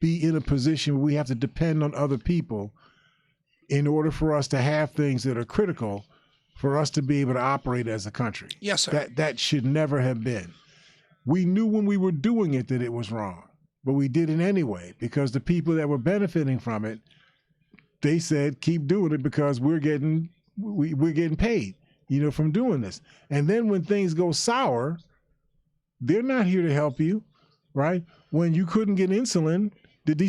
[SPEAKER 1] be in a position where we have to depend on other people in order for us to have things that are critical for us to be able to operate as a country.
[SPEAKER 2] Yes, sir.
[SPEAKER 1] That should never have been. We knew when we were doing it that it was wrong, but we did it anyway because the people that were benefiting from it, they said, keep doing it because we're getting paid, from doing this. And then when things go sour, they're not here to help you, right? When you couldn't get insulin, did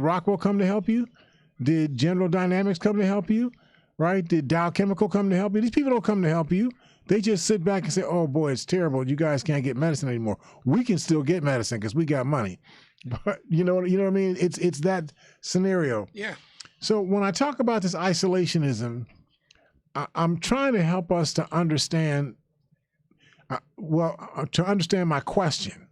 [SPEAKER 1] Rockwell come to help you? Did General Dynamics come to help you, right? Did Dow Chemical come to help you? These people don't come to help you. They just sit back and say, oh boy, it's terrible. You guys can't get medicine anymore. We can still get medicine because we got money. But you know what I mean? It's that scenario.
[SPEAKER 2] Yeah.
[SPEAKER 1] So when I talk about this isolationism, I'm trying to help us to understand, to understand my question.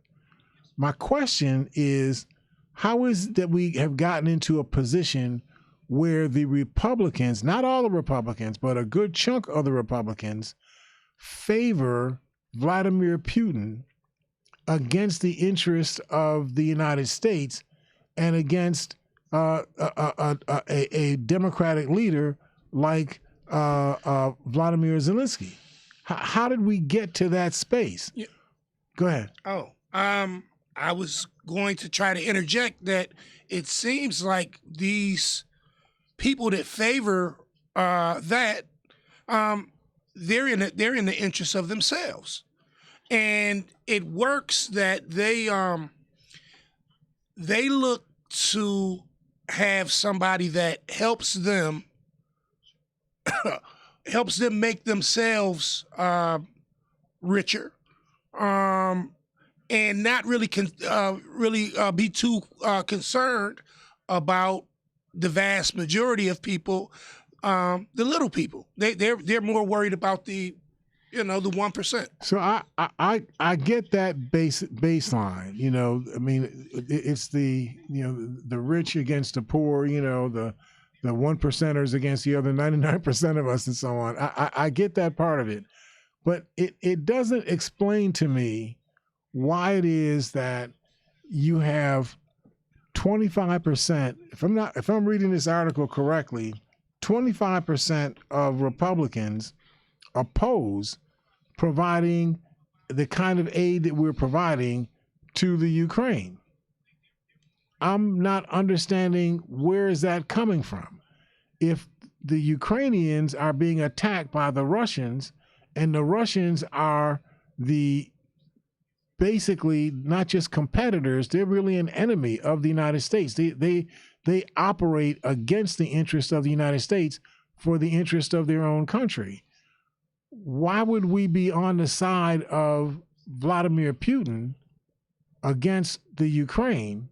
[SPEAKER 1] My question is, how is it that we have gotten into a position where the Republicans, not all the Republicans, but a good chunk of the Republicans, favor Vladimir Putin against the interests of the United States and against a democratic leader like Vladimir Zelensky? How did we get to that space?
[SPEAKER 2] Yeah.
[SPEAKER 1] Go ahead.
[SPEAKER 2] I was going to try to interject that it seems like these people that favor that they're in the interest of themselves, and it works that they look to have somebody that helps them make themselves richer, and not really be too concerned about the vast majority of people, the little people. They're more worried about the 1%.
[SPEAKER 1] So I get that baseline. I mean, it's the rich against the poor. The 1%ers against the other 99% of us, and so on. I get that part of it, but it doesn't explain to me why it is that you have 25%. If I'm reading this article correctly, 25% of Republicans oppose providing the kind of aid that we're providing to the Ukraine. I'm not understanding where is that coming from. If the Ukrainians are being attacked by the Russians, and the Russians are basically not just competitors, they're really an enemy of the United States. They operate against the interest of the United States for the interest of their own country. Why would we be on the side of Vladimir Putin against the Ukraine,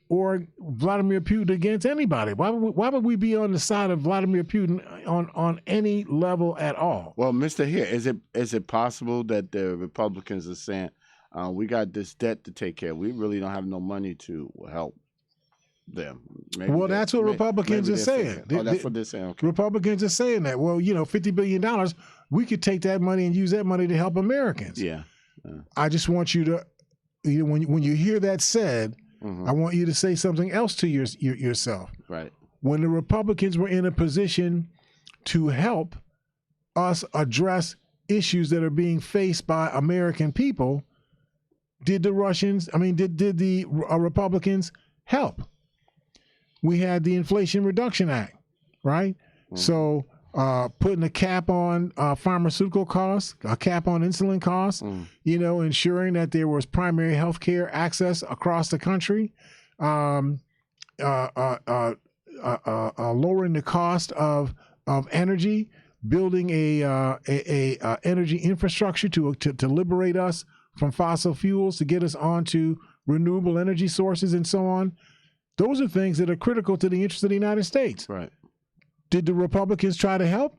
[SPEAKER 1] or Vladimir Putin against anybody? Why would we be on the side of Vladimir Putin on any level at all?
[SPEAKER 3] Well, Mr. Hare, is it possible that the Republicans are saying, we got this debt to take care of. We really don't have no money to help them?
[SPEAKER 1] That's what Republicans are saying.
[SPEAKER 3] That's what they're saying. Okay.
[SPEAKER 1] Republicans are saying that. Well, $50 billion, we could take that money and use that money to help Americans.
[SPEAKER 3] Yeah.
[SPEAKER 1] I just want you to, when you hear that said, I want you to say something else to yourself.
[SPEAKER 3] Right.
[SPEAKER 1] When the Republicans were in a position to help us address issues that are being faced by American people, did the Republicans help? We had the Inflation Reduction Act, right? So putting a cap on pharmaceutical costs, a cap on insulin costs, ensuring that there was primary health care access across the country, lowering the cost of energy, building a energy infrastructure to liberate us from fossil fuels, to get us onto renewable energy sources and so on. Those are things that are critical to the interest of the United States.
[SPEAKER 3] Right.
[SPEAKER 1] Did the Republicans try to help,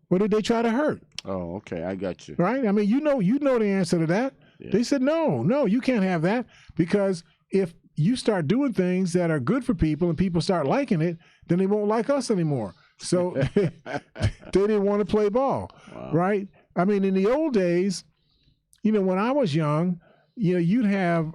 [SPEAKER 1] or did they try to hurt?
[SPEAKER 3] Oh, okay. I got you.
[SPEAKER 1] Right? I mean, you know the answer to that.
[SPEAKER 3] Yeah.
[SPEAKER 1] They said, no, you can't have that, because if you start doing things that are good for people and people start liking it, then they won't like us anymore. So they didn't want to play ball, right? I mean, in the old days, when I was young, you'd have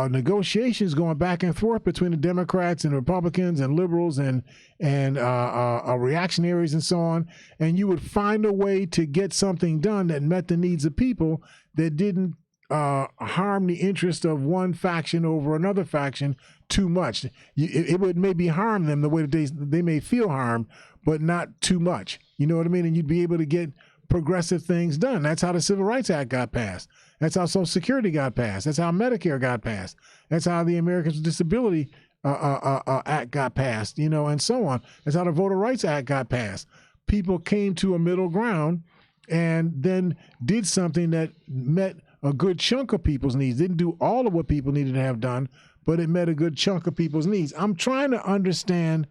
[SPEAKER 1] negotiations going back and forth between the Democrats and Republicans and liberals and reactionaries and so on, and you would find a way to get something done that met the needs of people, that didn't harm the interest of one faction over another faction too much. It would maybe harm them the way that they may feel harmed, but not too much. You know what I mean? And you'd be able to get progressive things done. That's how the Civil Rights Act got passed. That's how Social Security got passed. That's how Medicare got passed. That's how the Americans with Disability Act got passed, and so on. That's how the Voter Rights Act got passed. People came to a middle ground and then did something that met a good chunk of people's needs. Didn't do all of what people needed to have done, but it met a good chunk of people's needs. I'm trying to understand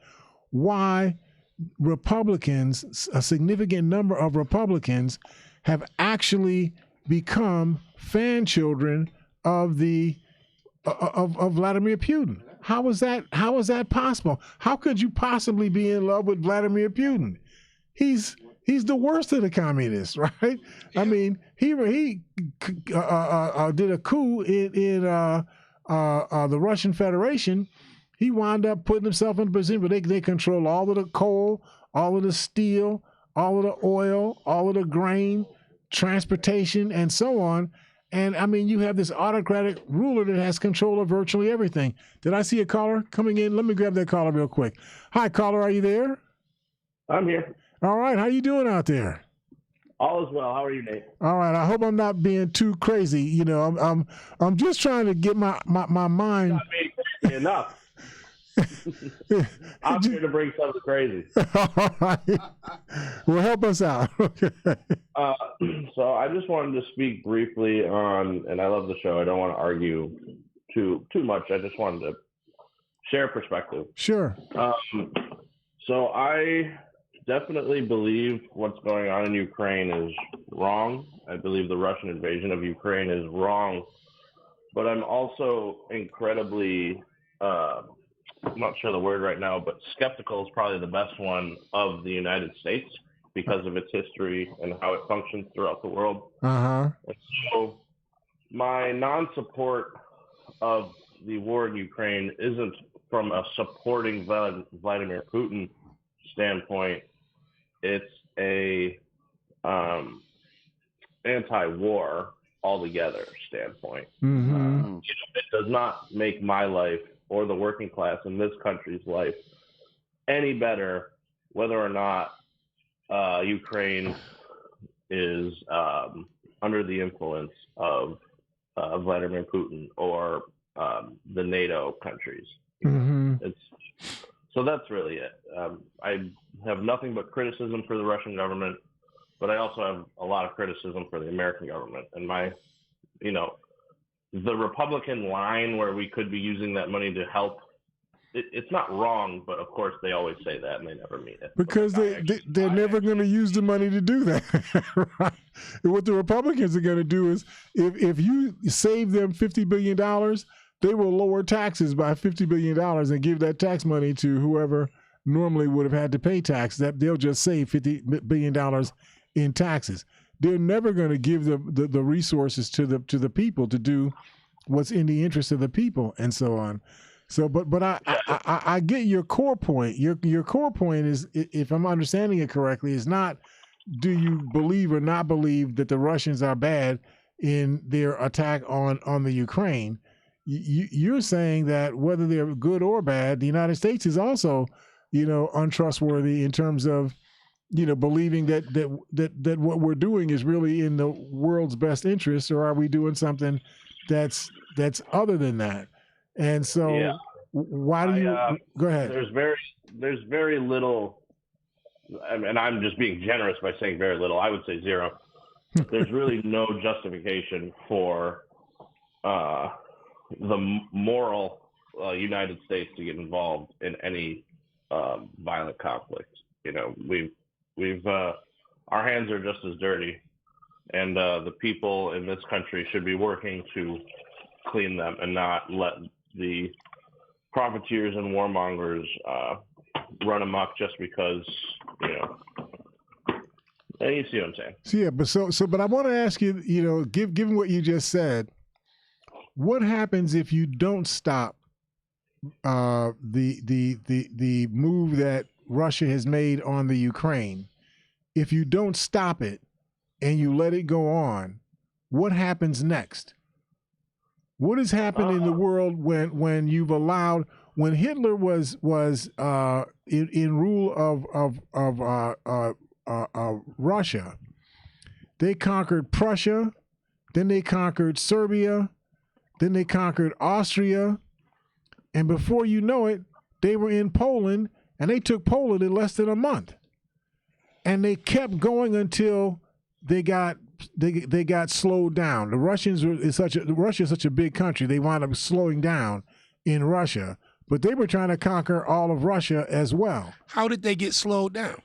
[SPEAKER 1] why Republicans, a significant number of Republicans, have actually become fan children of Vladimir Putin. How is that possible? How could you possibly be in love with Vladimir Putin? He's the worst of the communists, right? I mean, he did a coup in the Russian Federation. He wound up putting himself in a position where they control all of the coal, all of the steel, all of the oil, all of the grain, transportation, and so on. And I mean, you have this autocratic ruler that has control of virtually everything. Did I see a caller coming in? Let me grab that caller real quick. Hi, caller, are you there?
[SPEAKER 6] I'm here.
[SPEAKER 1] All right, how you doing out there?
[SPEAKER 6] All is well. How are you, Nate?
[SPEAKER 1] All right, I hope I'm not being too crazy. I'm just trying to get my mind.
[SPEAKER 6] Not being crazy enough. I'm here to bring something crazy.
[SPEAKER 1] All right. Well, help us out. Okay.
[SPEAKER 6] So I just wanted to speak briefly on, and I love the show. I don't want to argue too much. I just wanted to share perspective.
[SPEAKER 1] Sure.
[SPEAKER 6] So I definitely believe what's going on in Ukraine is wrong. I believe the Russian invasion of Ukraine is wrong. But I'm also incredibly I'm not sure the word right now, but skeptical is probably the best one of the United States because of its history and how it functions throughout the world.
[SPEAKER 1] Uh-huh.
[SPEAKER 6] And so my non-support of the war in Ukraine isn't from a supporting Vladimir Putin standpoint. It's a anti-war altogether standpoint.
[SPEAKER 1] Mm-hmm.
[SPEAKER 6] It does not make my life or the working class in this country's life any better, whether or not Ukraine is under the influence of Vladimir Putin or the NATO countries.
[SPEAKER 1] Mm-hmm.
[SPEAKER 6] So that's really it. I have nothing but criticism for the Russian government, but I also have a lot of criticism for the American government. And the Republican line where we could be using that money to help, it's not wrong, but of course they always say that and they never mean it.
[SPEAKER 1] Because they're never going to use the money to do that. Right? And what the Republicans are going to do is if you save them $50 billion, they will lower taxes by $50 billion and give that tax money to whoever normally would have had to pay tax. That they'll just save $50 billion in taxes. They're never going to give the resources to the people to do what's in the interest of the people and so on. So, but I get your core point. Your core point is, if I'm understanding it correctly, is not do you believe or not believe that the Russians are bad in their attack on the Ukraine. You're saying that whether they're good or bad, the United States is also, untrustworthy in terms of, believing that what we're doing is really in the world's best interest, or are we doing something that's other than that? And so, why do you go ahead?
[SPEAKER 6] There's very little, and I'm just being generous by saying very little. I would say zero. There's really no justification for the moral United States to get involved in any violent conflict. You know, we've our hands are just as dirty, and the people in this country should be working to clean them and not let the profiteers and warmongers run amok just because, you know. You see what I'm saying?
[SPEAKER 1] So, yeah, but I want to ask you, you know, given what you just said, what happens if you don't stop the move that Russia has made on the Ukraine? If you don't stop it and you let it go on, what happens next? What has happened in the world when you've allowed, when Hitler was in rule of Russia? They conquered Prussia, then they conquered Serbia, then they conquered Austria, and before you know it, they were in Poland, and they took Poland in less than a month. And they kept going until they got slowed down. The Russians Russia is such a big country, they wound up slowing down in Russia, but they were trying to conquer all of Russia as well.
[SPEAKER 2] How did they get slowed down?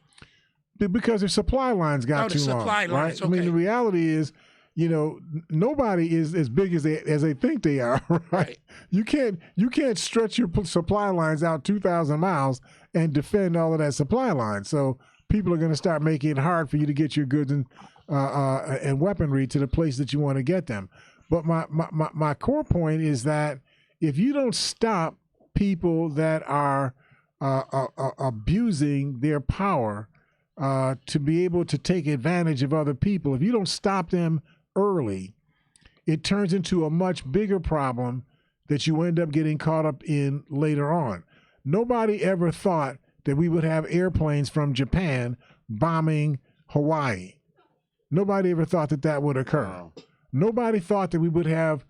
[SPEAKER 1] Because their supply lines got too long.
[SPEAKER 2] Supply lines,
[SPEAKER 1] right? I mean, the reality is, you know, nobody is as big as they think they are. Right? You can't stretch your supply lines out 2,000 miles and defend all of that supply line. So people are going to start making it hard for you to get your goods and weaponry to the place that you want to get them. But my core point is that if you don't stop people that are abusing their power to be able to take advantage of other people, if you don't stop them early, it turns into a much bigger problem that you end up getting caught up in later on. Nobody ever thought that we would have airplanes from Japan bombing Hawaii. Nobody ever thought that would occur. Wow. Nobody thought that we would have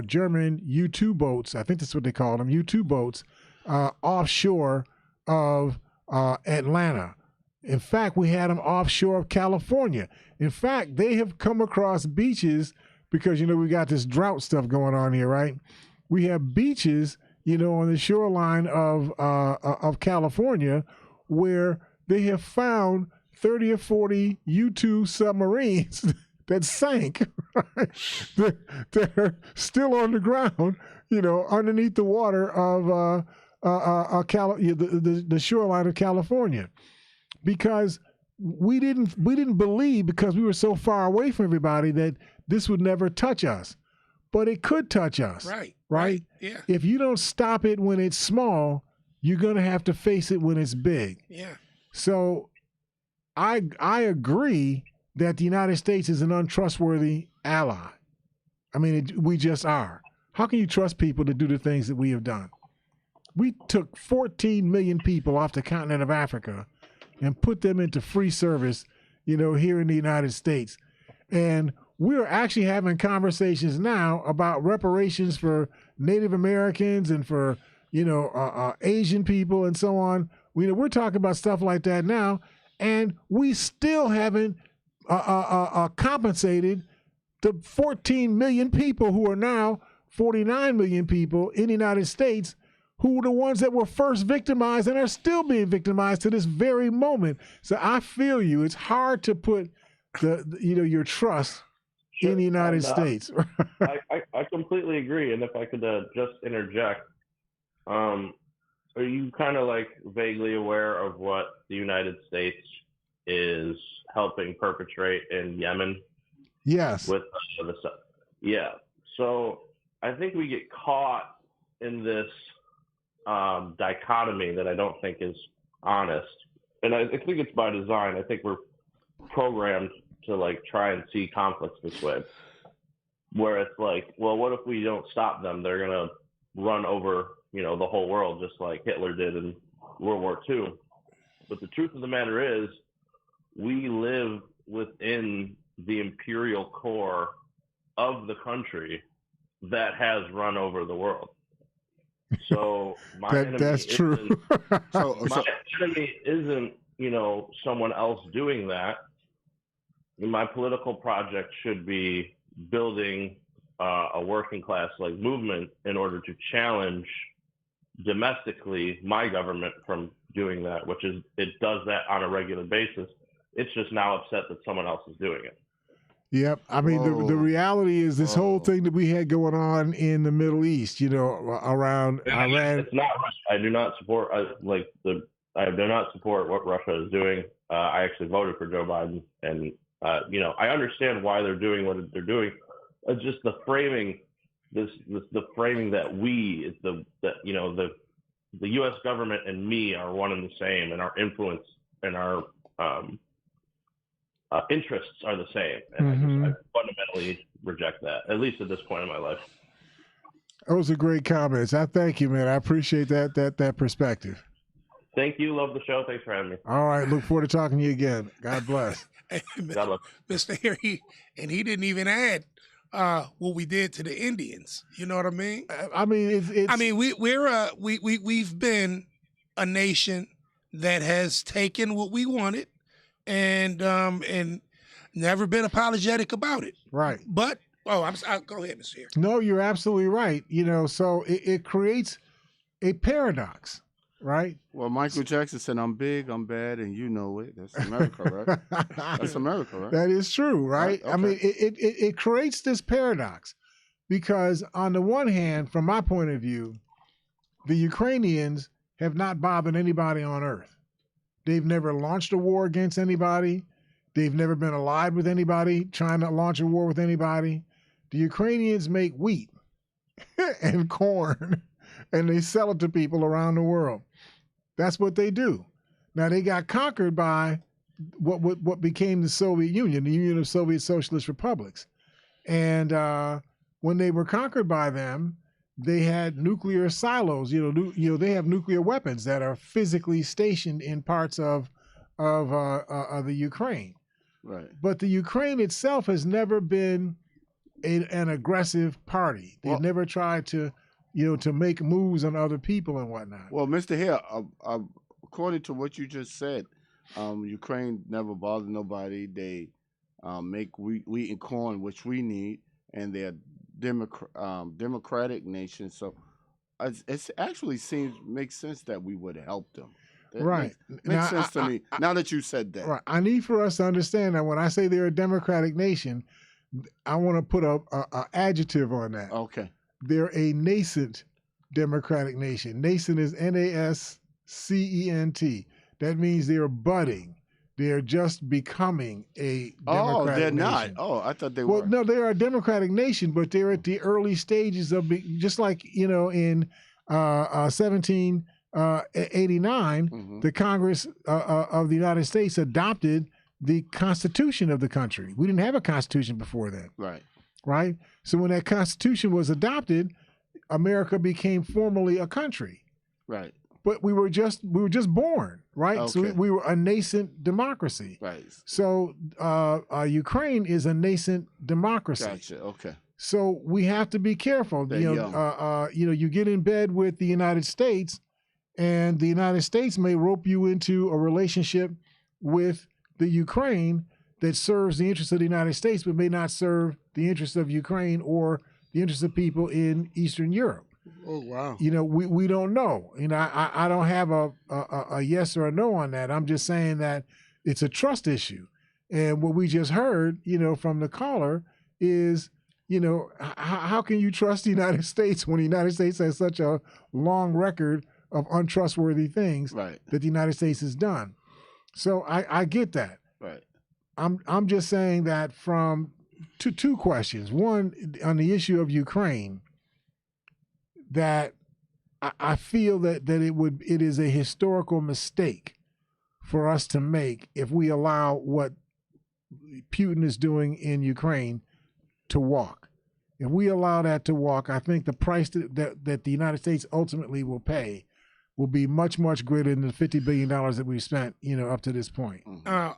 [SPEAKER 1] German U-2 boats, I think that's what they call them, U-2 boats, offshore of Atlanta. In fact, we had them offshore of California. In fact, they have come across beaches because, you know, we got this drought stuff going on here, right? We have beaches, you know, on the shoreline of California where they have found 30 or 40 U-2 submarines that sank, right? They're still on the ground, you know, underneath the water of the shoreline of California. Because we didn't believe, because we were so far away from everybody, that this would never touch us. But it could touch us. Right?
[SPEAKER 2] Yeah.
[SPEAKER 1] If you don't stop it when it's small, you're going to have to face it when it's big.
[SPEAKER 2] Yeah.
[SPEAKER 1] So I agree that the United States is an untrustworthy ally. I mean, we just are. How can you trust people to do the things that we have done? We took 14 million people off the continent of Africa and put them into free service, you know, here in the United States. And we're actually having conversations now about reparations for Native Americans and for, you know, Asian people and so on. We're talking about stuff like that now, and we still haven't compensated the 14 million people who are now 49 million people in the United States who were the ones that were first victimized and are still being victimized to this very moment. So I feel you. It's hard to put your trust in the United States.
[SPEAKER 6] I completely agree. And if I could just interject, are you kind of like vaguely aware of what the United States is helping perpetrate in Yemen?
[SPEAKER 1] Yes.
[SPEAKER 6] Yeah. So I think we get caught in this dichotomy that I don't think is honest, and I think it's by design. I think we're programmed to like try and see conflicts this way, where it's like, well, what if we don't stop them? They're gonna run over, you know, the whole world, just like Hitler did in World War II. But the truth of the matter is, we live within the imperial core of the country that has run over the world. So
[SPEAKER 1] that's true.
[SPEAKER 6] My enemy isn't, you know, someone else doing that. My political project should be building a working class like movement in order to challenge domestically my government from doing that, which is it does that on a regular basis. It's just now upset that someone else is doing it.
[SPEAKER 1] Yep. I mean, the reality is this whole thing that we had going on in the Middle East, around Iran.
[SPEAKER 6] It's not Russia. I do not support I do not support what Russia is doing. I actually voted for Joe Biden, and I understand why they're doing what they're doing. It's just the framing, the framing that the U.S. government and me are one and the same, and our influence and our interests are the same, and I fundamentally reject that, at least at this point in my life.
[SPEAKER 1] Those are great comments. I thank you, man. I appreciate that perspective.
[SPEAKER 6] Thank you. Love the show. Thanks for having me.
[SPEAKER 1] All right. Look forward to talking to you again. God bless.
[SPEAKER 6] God bless.
[SPEAKER 2] Mr. Hare, he didn't even add what we did to the Indians. You know what I mean?
[SPEAKER 1] I mean,
[SPEAKER 2] we've been a nation that has taken what we wanted and never been apologetic about it.
[SPEAKER 1] Right.
[SPEAKER 2] But go ahead, Mr. Hare.
[SPEAKER 1] No, you're absolutely right. So it creates a paradox. Right.
[SPEAKER 3] Well, Michael Jackson said, "I'm big, I'm bad, and you know it." That's America, right? That's America, right?
[SPEAKER 1] That is true, right?
[SPEAKER 3] Okay.
[SPEAKER 1] I mean, it creates this paradox because, on the one hand, from my point of view, the Ukrainians have not bothered anybody on earth. They've never launched a war against anybody. They've never been allied with anybody trying to launch a war with anybody. The Ukrainians make wheat and corn, and they sell it to people around the world. That's what they do. Now, they got conquered by what became the Soviet Union, the Union of Soviet Socialist Republics. And when they were conquered by them, they had nuclear silos. They have nuclear weapons that are physically stationed in parts of the Ukraine.
[SPEAKER 3] Right.
[SPEAKER 1] But the Ukraine itself has never been an aggressive party. They've never tried to make moves on other people and whatnot.
[SPEAKER 3] Well, Mr. Hare, according to what you just said, Ukraine never bothered nobody. They make wheat and corn, which we need, and they're democratic nation. So it actually makes sense that we would help them. That
[SPEAKER 1] right.
[SPEAKER 3] Makes sense to me. Now that you said that.
[SPEAKER 1] Right. I need for us to understand that when I say they're a democratic nation, I want to put a adjective on that.
[SPEAKER 3] Okay.
[SPEAKER 1] They're a nascent democratic nation. Nascent is NASCENT. That means they're budding. They're just becoming a democratic nation.
[SPEAKER 3] Not. Oh, I thought they were.
[SPEAKER 1] Well, no, they're a democratic nation, but they're at the early stages of just like, in 1789, the Congress of the United States adopted the Constitution of the country. We didn't have a Constitution before then.
[SPEAKER 3] Right.
[SPEAKER 1] Right? So when that Constitution was adopted, America became formally a country.
[SPEAKER 3] Right.
[SPEAKER 1] But we were just born, right?
[SPEAKER 3] Okay.
[SPEAKER 1] So we were a nascent democracy.
[SPEAKER 3] Right.
[SPEAKER 1] So Ukraine is a nascent democracy.
[SPEAKER 3] Gotcha. Okay.
[SPEAKER 1] So we have to be careful. You get in bed with the United States, and the United States may rope you into a relationship with the Ukraine that serves the interests of the United States, but may not serve the interests of Ukraine or the interests of people in Eastern Europe.
[SPEAKER 3] Oh, wow.
[SPEAKER 1] We don't know. I don't have a yes or a no on that. I'm just saying that it's a trust issue. And what we just heard, from the caller is, how can you trust the United States when the United States has such a long record of untrustworthy things that the United States has done? So I get that.
[SPEAKER 3] Right.
[SPEAKER 1] I'm just saying that from two questions. One, on the issue of Ukraine, that I feel that it is a historical mistake for us to make if we allow what Putin is doing in Ukraine to walk. If we allow that to walk, I think the price that the United States ultimately will pay will be much, much greater than the $50 billion that we've spent, up to this point.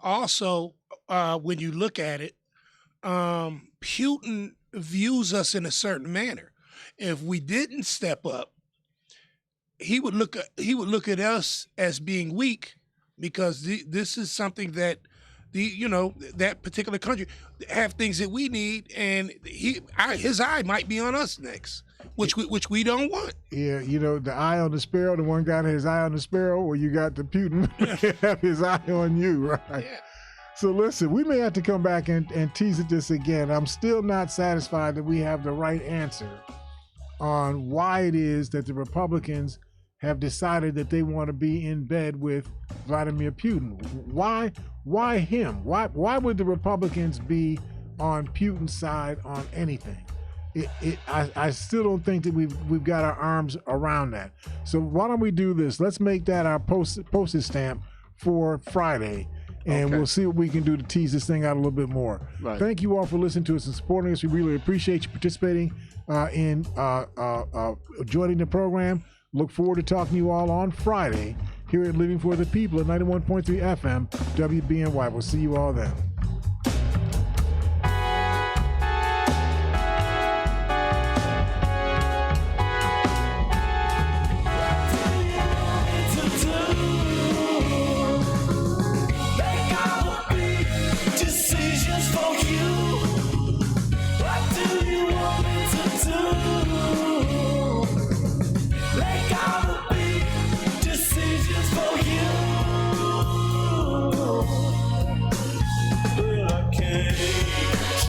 [SPEAKER 2] Also, when you look at it, Putin views us in a certain manner. If we didn't step up, he would look at us as being weak, because this is something that that particular country have things that we need, and his eye might be on us next, which we don't want.
[SPEAKER 1] Yeah, the eye on the sparrow. The one got his eye on the sparrow, or you got the Putin have his eye on you, right?
[SPEAKER 2] Yeah.
[SPEAKER 1] So listen, we may have to come back and tease at this again. I'm still not satisfied that we have the right answer on why it is that the Republicans have decided that they want to be in bed with Vladimir Putin. Why him? Why would the Republicans be on Putin's side on anything? I still don't think that we've got our arms around that. So why don't we do this? Let's make that our postage stamp for Friday, and we'll see what we can do to tease this thing out a little bit more.
[SPEAKER 3] Right.
[SPEAKER 1] Thank you all for listening to us and supporting us. We really appreciate you participating in joining the program. Look forward to talking to you all on Friday here at Living for the People at 91.3 FM WBNY. We'll see you all then.